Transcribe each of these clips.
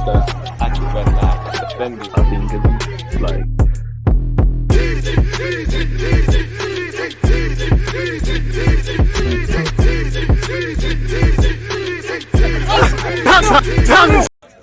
that actually went like defending. I think it's like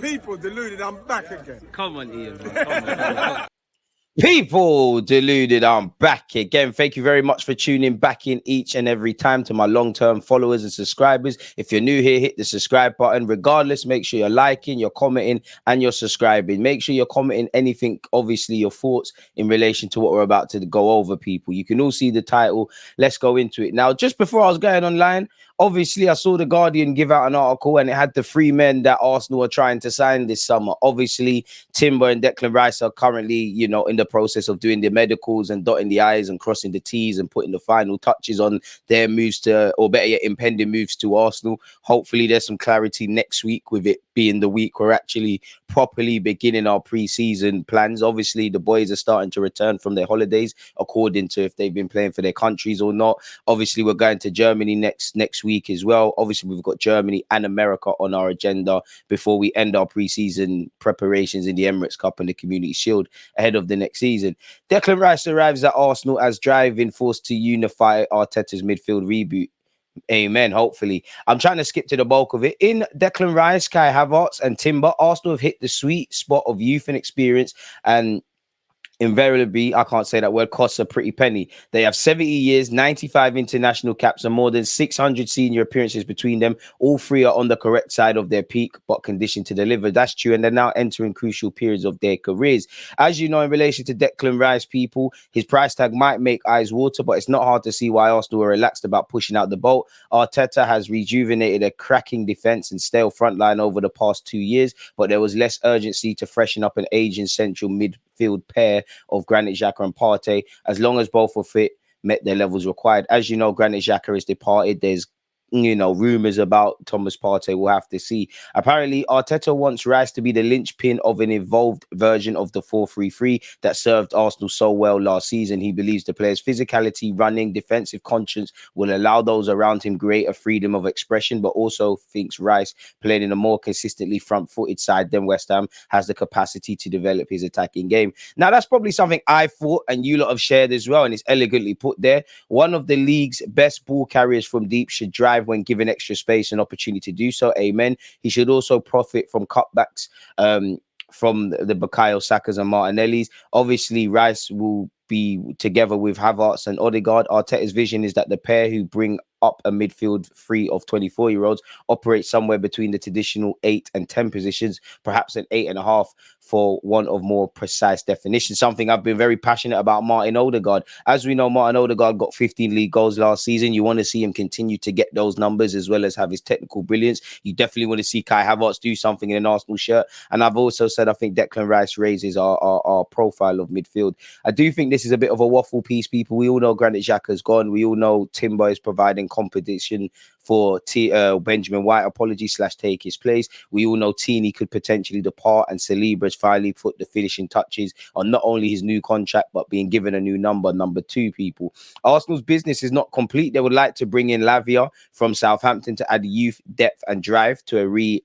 People deluded, I'm back again. Come on, Ian, man. Come on. People deluded, I'm back again. Thank you very much for tuning back in each and every time. To my long-term followers and subscribers, if you're new here, hit the subscribe button. Regardless, make sure you're liking, you're commenting, and you're subscribing. Make sure you're commenting anything, obviously your thoughts in relation to what we're about to go over, people. You can all see the title. Let's go into it. Now, just before I was going online, obviously I saw the Guardian give out an article and it had the three men that Arsenal are trying to sign this summer. Obviously, Timber and Declan Rice are currently, you know, in the process of doing the medicals and dotting the I's and crossing the T's and putting the final touches on their moves to, or better yet, impending moves to Arsenal. Hopefully there's some clarity next week, with it being the week we're actually properly beginning our pre-season plans. Obviously, the boys are starting to return from their holidays, according to if they've been playing for their countries or not. Obviously, we're going to Germany next week as well. Obviously, we've got Germany and America on our agenda before we end our pre-season preparations in the Emirates Cup and the Community Shield ahead of the next season. Declan Rice arrives at Arsenal as driving force to unify Arteta's midfield reboot. Amen. Hopefully, I'm trying to skip to the bulk of it. In Declan Rice, Kai Havertz, and Timber, Arsenal have hit the sweet spot of youth and experience, and invariably, I can't say that word, costs a pretty penny. They have 70 years, 95 international caps, and more than 600 senior appearances between them. All three are on the correct side of their peak, but conditioned to deliver. That's true, and they're now entering crucial periods of their careers. As you know, in relation to Declan Rice, people, his price tag might make eyes water, but it's not hard to see why Arsenal are relaxed about pushing out the bolt. Arteta has rejuvenated a cracking defense and stale front line over the past 2 years, but there was less urgency to freshen up an aging central midfield pair of Granit Xhaka and Partey, as long as both were fit, met their levels required. As you know, Granit Xhaka has departed. There's, you know, rumors about Thomas Partey. We'll have to see. Apparently, Arteta wants Rice to be the linchpin of an evolved version of the 4-3-3 that served Arsenal so well last season. He believes the player's physicality, running, defensive conscience will allow those around him greater freedom of expression, but also thinks Rice, playing in a more consistently front-footed side than West Ham, has the capacity to develop his attacking game. Now, that's probably something I thought and you lot have shared as well, and it's elegantly put there. One of the league's best ball carriers from deep should drive when given extra space and opportunity to do so. Amen. He should also profit from cutbacks from the Bukayo Sakas and Martinellis. Obviously, Rice will be together with Havertz and Odegaard. Arteta's vision is that the pair, who bring up a midfield three of 24-year-olds, operate somewhere between the traditional 8 and 10 positions, perhaps an 8.5 for one of more precise definition. Something I've been very passionate about Martin Odegaard. As we know, Martin Odegaard got 15 league goals last season. You want to see him continue to get those numbers as well as have his technical brilliance. You definitely want to see Kai Havertz do something in an Arsenal shirt. And I've also said I think Declan Rice raises our profile of midfield. I do think this is a bit of a waffle piece, people. We all know Granit Xhaka's gone. We all know Timber is providing competition for Benjamin White, take his place. We all know Tini could potentially depart, and Saliba has finally put the finishing touches on not only his new contract, but being given a new number 2, people. Arsenal's business is not complete. They would like to bring in Lavia from Southampton to add youth, depth, and drive to a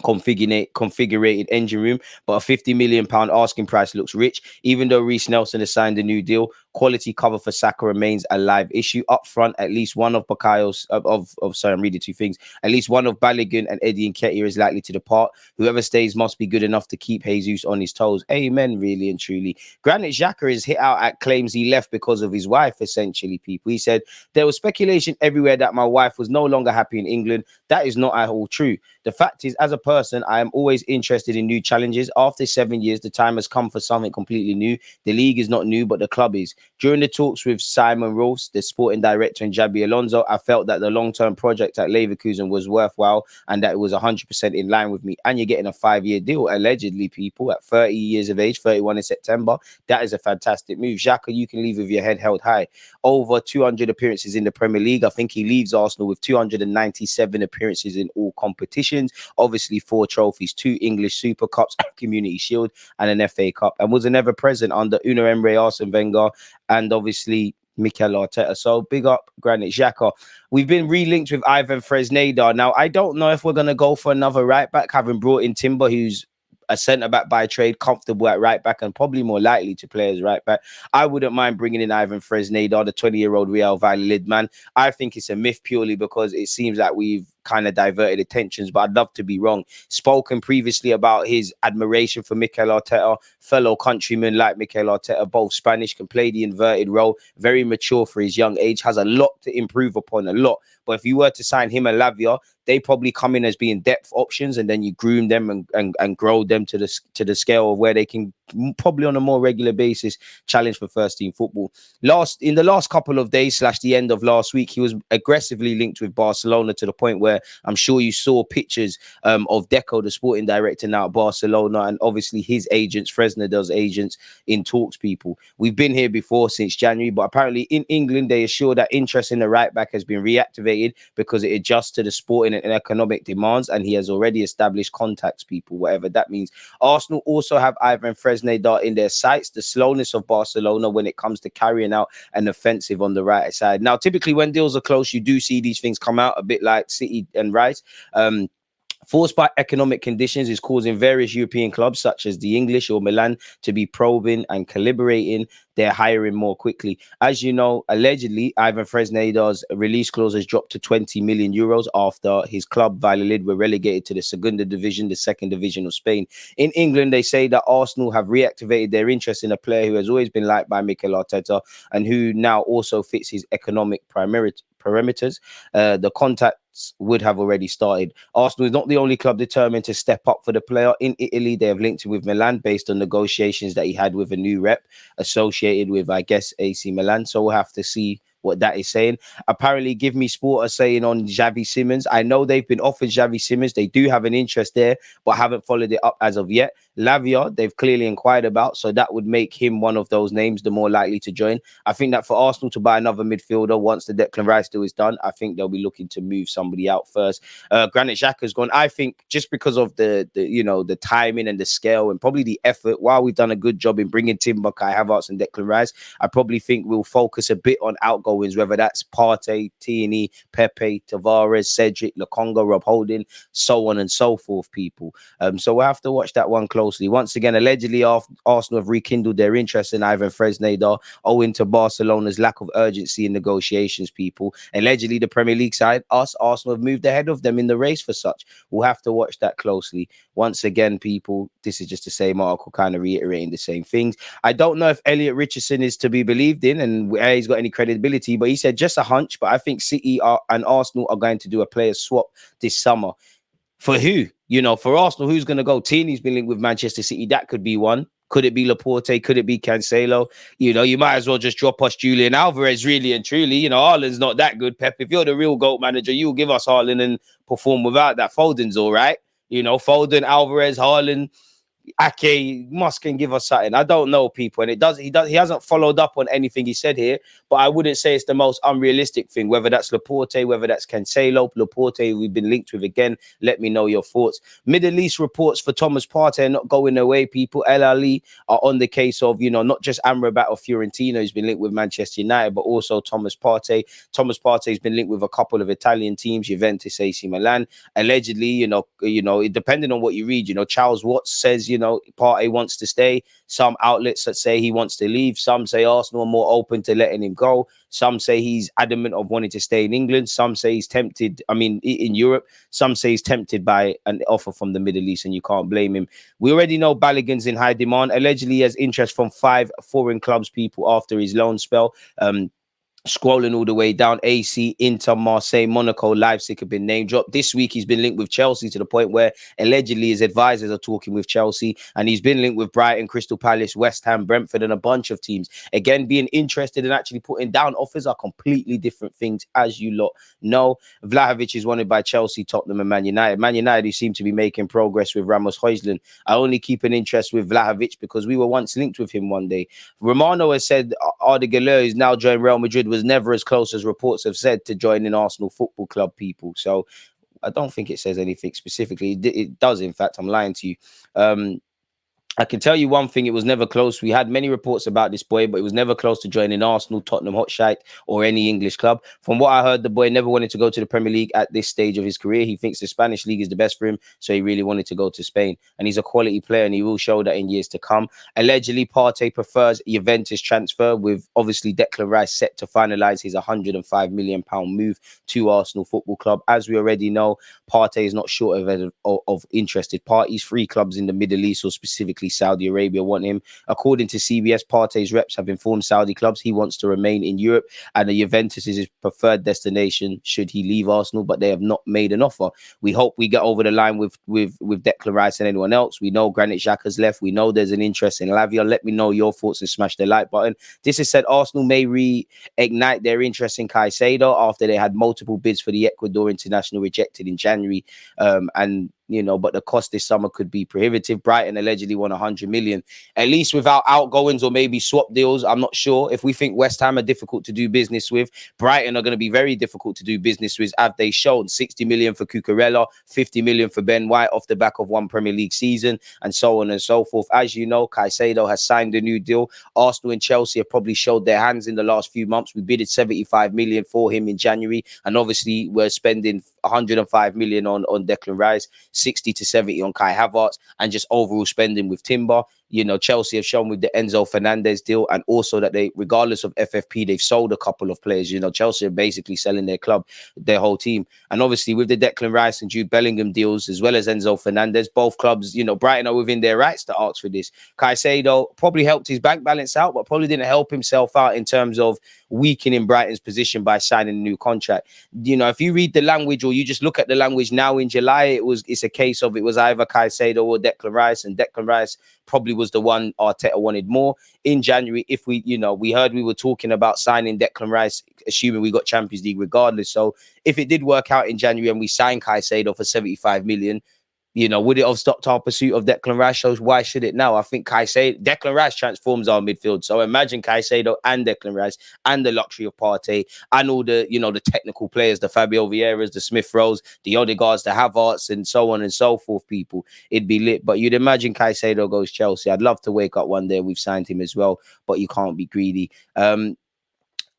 configured engine room, but a £50 million asking price looks rich. Even though Reece Nelson has signed a new deal, quality cover for Saka remains a live issue. Up front, at least one of Bukayo's I'm reading two things. At least one of Balogun and Eddie Nketiah is likely to depart. Whoever stays must be good enough to keep Jesus on his toes. Amen, really and truly. Granit Xhaka is hit out at claims he left because of his wife, essentially, people. He said, there was speculation everywhere that my wife was no longer happy in England. That is not at all true. The fact is, as a person, I am always interested in new challenges. After 7 years, the time has come for something completely new. The league is not new, but the club is. During the talks with Simon Rolfs, the sporting director, and Xabi Alonso, I felt that the long-term project at Leverkusen was worthwhile and that it was 100% in line with me. And you're getting a 5-year deal, allegedly, people, at 30 years of age, 31 in September. That is a fantastic move. Xhaka, you can leave with your head held high. Over 200 appearances in the Premier League. I think he leaves Arsenal with 297 appearances in all competitions. Obviously, 4 trophies, 2 English Super Cups, Community Shield, and an FA Cup, and was an ever-present under Unai Emery, Arsene Wenger, and obviously Mikel Arteta. So big up Granit Xhaka. We've been relinked with Ivan Fresenda. Now, I don't know if we're going to go for another right back, having brought in Timber, who's a centre-back by trade, comfortable at right-back, and probably more likely to play as right-back. I wouldn't mind bringing in Ivan Fresneda, the 20-year-old Real Valladolid man. I think it's a myth purely because it seems like we've kind of diverted attentions, but I'd love to be wrong. Spoken previously about his admiration for Mikel Arteta, fellow countrymen like Mikel Arteta, both Spanish, can play the inverted role, very mature for his young age, has a lot to improve upon, a lot. But if you were to sign him and Lavia, they probably come in as being depth options, and then you groom them and grow them to the scale of where they can probably on a more regular basis challenge for first team football. In the last couple of days / the end of last week, he was aggressively linked with Barcelona to the point where I'm sure you saw pictures of Deco, the sporting director now at Barcelona, and obviously his agents, Fresneda's agents, in talks. People, we've been here before since January, but apparently in England they assure that interest in the right back has been reactivated because it adjusts to the sporting and economic demands, and he has already established contacts. People, whatever that means. Arsenal also have Ivan Fresneda in their sights. The slowness of Barcelona when it comes to carrying out an offensive on the right side. Now, typically when deals are close, you do see these things come out a bit like City and Rice. Forced by economic conditions is causing various European clubs such as the English or Milan to be probing and calibrating their hiring more quickly. As you know, allegedly, Ivan Fresneda's release clause has dropped to 20 million euros after his club Valladolid were relegated to the Segunda Division, the second division of Spain. In England, they say that Arsenal have reactivated their interest in a player who has always been liked by Mikel Arteta and who now also fits his economic parameters. The contacts would have already started. Arsenal is not the only club determined to step up for the player. In Italy, they have linked him with Milan based on negotiations that he had with a new rep associated with, I guess, AC Milan. So we'll have to see what that is saying. Apparently, Give Me Sport are saying on Javi Simmons. I know they've been offered Javi Simmons. They do have an interest there, but haven't followed it up as of yet. Lavia, they've clearly inquired about, so that would make him one of those names the more likely to join. I think that for Arsenal to buy another midfielder once the Declan Rice deal is done, I think they'll be looking to move somebody out first. Granit Xhaka's gone. I think just because of the timing and the scale and probably the effort, while we've done a good job in bringing Timber, Kai Havertz and Declan Rice, I probably think we'll focus a bit on outgoings, whether that's Partey, Tierney, Pepe, Tavares, Cedric, Lokonga, Rob Holding, so on and so forth, people. So we'll have to watch that one closely. Once again, allegedly, Arsenal have rekindled their interest in Ivan Fresneda owing to Barcelona's lack of urgency in negotiations, people. Allegedly, the Premier League side, Arsenal, have moved ahead of them in the race for such. We'll have to watch that closely. Once again, people, this is just the same article, kind of reiterating the same things. I don't know if Elliot Richardson is to be believed in and he's got any credibility, but he said just a hunch, but I think City and Arsenal are going to do a player swap this summer. For who? For Arsenal, who's going to go? Tierney's been linked with Manchester City. That could be one. Could it be Laporte? Could it be Caicedo? You might as well just drop us Julian Alvarez, really and truly. Haaland's not that good, Pep. If you're the real GOAT manager, you'll give us Haaland and perform without that. Foden's all right. Foden, Alvarez, Haaland, Ake, Musk can give us something. I don't know, people, and he hasn't followed up on anything he said here, but I wouldn't say it's the most unrealistic thing, whether that's Laporte, whether that's Cancelo. Laporte, we've been linked with again. Let me know your thoughts. Middle East reports for Thomas Partey not going away, people. El Ali are on the case of, not just Amrabat or Fiorentina, who's been linked with Manchester United, but also Thomas Partey. Thomas Partey's been linked with a couple of Italian teams, Juventus, AC Milan. Allegedly, depending on what you read, Charles Watts says, Partey wants to stay. Some outlets that say he wants to leave. Some say Arsenal are more open to letting him go. Some say he's adamant of wanting to stay in England. Some say he's tempted, in Europe. Some say he's tempted by an offer from the Middle East, and you can't blame him. We already know Balogun's in high demand. Allegedly, he has interest from 5 foreign clubs, people, after his loan spell. Scrolling all the way down, AC, Inter, Marseille, Monaco, Leipzig have been name dropped. This week, he's been linked with Chelsea to the point where allegedly his advisors are talking with Chelsea, and he's been linked with Brighton, Crystal Palace, West Ham, Brentford, and a bunch of teams. Again, being interested and actually putting down offers are completely different things, as you lot know. Vlahovic is wanted by Chelsea, Tottenham, and Man United. Man United, who seem to be making progress with Ramos Højlund. I only keep an interest with Vlahovic because we were once linked with him one day. Romano has said Arda Güler, who's now joined Real Madrid, was never as close as reports have said to joining Arsenal Football Club, people. So I don't think it says anything specifically. It does, in fact. I'm lying to you. I can tell you one thing, it was never close. We had many reports about this boy, but it was never close to joining Arsenal, Tottenham Hotspur, or any English club. From what I heard, the boy never wanted to go to the Premier League at this stage of his career. He thinks the Spanish league is the best for him, so he really wanted to go to Spain. And he's a quality player, and he will show that in years to come. Allegedly, Partey prefers Juventus transfer, with obviously Declan Rice set to finalise his £105 million move to Arsenal Football Club. As we already know, Partey is not short of interested parties. 3 clubs in the Middle East, or specifically Saudi Arabia, want him. According to CBS, Partey's reps have informed Saudi clubs he wants to remain in Europe, and the Juventus is his preferred destination should he leave Arsenal, but they have not made an offer. We hope we get over the line with Declan Rice and anyone else. We know Granit Xhaka's left. We know there's an interest in Lavia. Let me know your thoughts and smash the like button. This has said Arsenal may reignite their interest in Caicedo after they had multiple bids for the Ecuador international rejected in January, but the cost this summer could be prohibitive. Brighton allegedly won 100 million, at least without outgoings or maybe swap deals. I'm not sure. If we think West Ham are difficult to do business with, Brighton are going to be very difficult to do business with, as they showed. 60 million for Cucurella, 50 million for Ben White off the back of one Premier League season, and so on and so forth. As you know, Caicedo has signed a new deal. Arsenal and Chelsea have probably showed their hands in the last few months. We bidded 75 million for him in January, and obviously we're spending 105 million on Declan Rice, 60 to 70 on Kai Havertz, and just overall spending with Timber. Chelsea have shown with the Enzo Fernandez deal, and also that they, regardless of FFP, they've sold a couple of players. Chelsea are basically selling their club, their whole team. And obviously with the Declan Rice and Jude Bellingham deals, as well as Enzo Fernandez, both clubs, Brighton are within their rights to ask for this. Caicedo probably helped his bank balance out, but probably didn't help himself out in terms of weakening Brighton's position by signing a new contract. If you read the language, or you just look at the language now in July, it's a case of it was either Caicedo or Declan Rice, and Declan Rice probably was the one Arteta wanted more. In January, if we heard we were talking about signing Declan Rice, assuming we got Champions League regardless. So if it did work out in January and we signed Caicedo for 75 million, would it have stopped our pursuit of Declan Rice? So why should it now? I think Declan Rice transforms our midfield. So imagine Caicedo and Declan Rice and the luxury of Partey and all the, the technical players, the Fabio Vieiras, the Smith Rowes, the Odegaards, the Havertz, and so on and so forth, people. It'd be lit. But you'd imagine Caicedo goes Chelsea. I'd love to wake up one day. We've signed him as well, but you can't be greedy.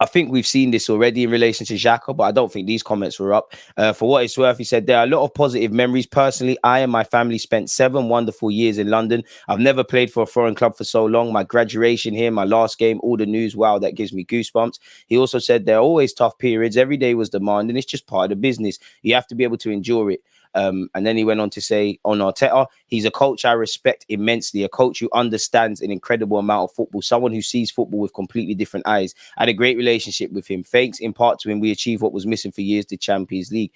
I think we've seen this already in relation to Xhaka, but I don't think these comments were up. For what it's worth, he said, there are a lot of positive memories. Personally, I and my family spent 7 wonderful years in London. I've never played for a foreign club for so long. My graduation here, my last game, all the news. Wow, that gives me goosebumps. He also said there are always tough periods. Every day was demanding. It's just part of the business. You have to be able to endure it. And then he went on to say on Arteta, he's a coach I respect immensely, a coach who understands an incredible amount of football, someone who sees football with completely different eyes. I had a great relationship with him. Thanks in part to him, we achieved what was missing for years, the Champions League.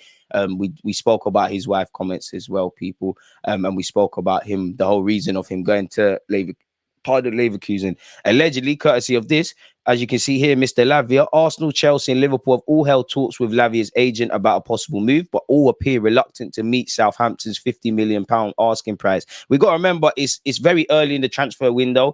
We spoke about his wife comments as well, people. And we spoke about him, the whole reason of him going to Leverkusen. Allegedly, courtesy of this, as you can see here, Mr. Lavia, Arsenal, Chelsea, and Liverpool have all held talks with Lavia's agent about a possible move, but all appear reluctant to meet Southampton's £50 million asking price. We've got to remember, it's very early in the transfer window.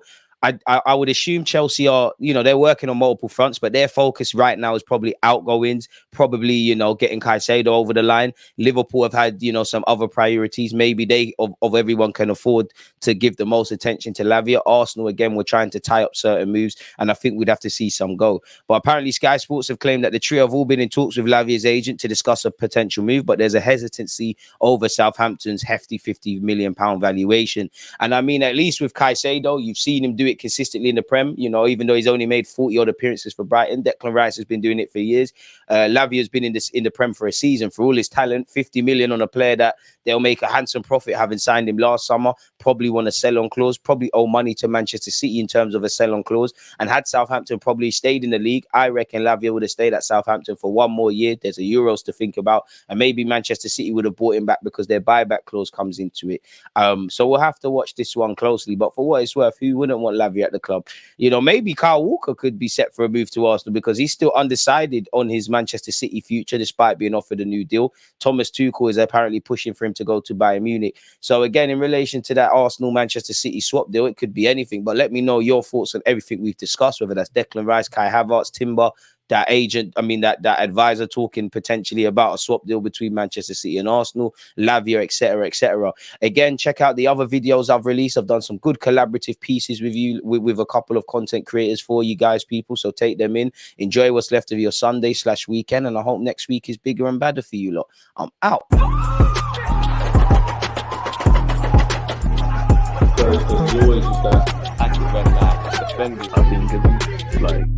I would assume Chelsea are, they're working on multiple fronts, but their focus right now is probably outgoings, probably, getting Caicedo over the line. Liverpool have had, some other priorities. Maybe they, of everyone, can afford to give the most attention to Lavia. Arsenal, again, we're trying to tie up certain moves, and I think we'd have to see some go. But apparently Sky Sports have claimed that the trio have all been in talks with Lavia's agent to discuss a potential move, but there's a hesitancy over Southampton's hefty £50 million valuation. And I mean, at least with Caicedo, you've seen him do it consistently in the Prem, even though he's only made 40 odd appearances for Brighton. Declan Rice has been doing it for years. Lavia has been in the Prem for a season. For all his talent, 50 million on a player that they'll make a handsome profit having signed him last summer, probably want a sell-on clause, probably owe money to Manchester City in terms of a sell-on clause. And had Southampton probably stayed in the league, I reckon Lavia would have stayed at Southampton for one more year. There's a Euros to think about, and maybe Manchester City would have bought him back because their buyback clause comes into it. So we'll have to watch this one closely. But for what it's worth, who wouldn't want Lavia at the club? Maybe Kyle Walker could be set for a move to Arsenal because he's still undecided on his Manchester City future despite being offered a new deal. Thomas Tuchel is apparently pushing for him to go to Bayern Munich. So again, in relation to that Arsenal-Manchester City swap deal, it could be anything. But let me know your thoughts on everything we've discussed, whether that's Declan Rice, Kai Havertz, Timber, that agent, I mean that advisor talking potentially about a swap deal between Manchester City and Arsenal, Lavia, etc., etc. Again, check out the other videos I've released. I've done some good collaborative pieces with you, with a couple of content creators for you guys, people. So take them in, enjoy what's left of your Sunday/weekend, and I hope next week is bigger and better for you lot. I'm out. So it's always just that active when defending. I think it's like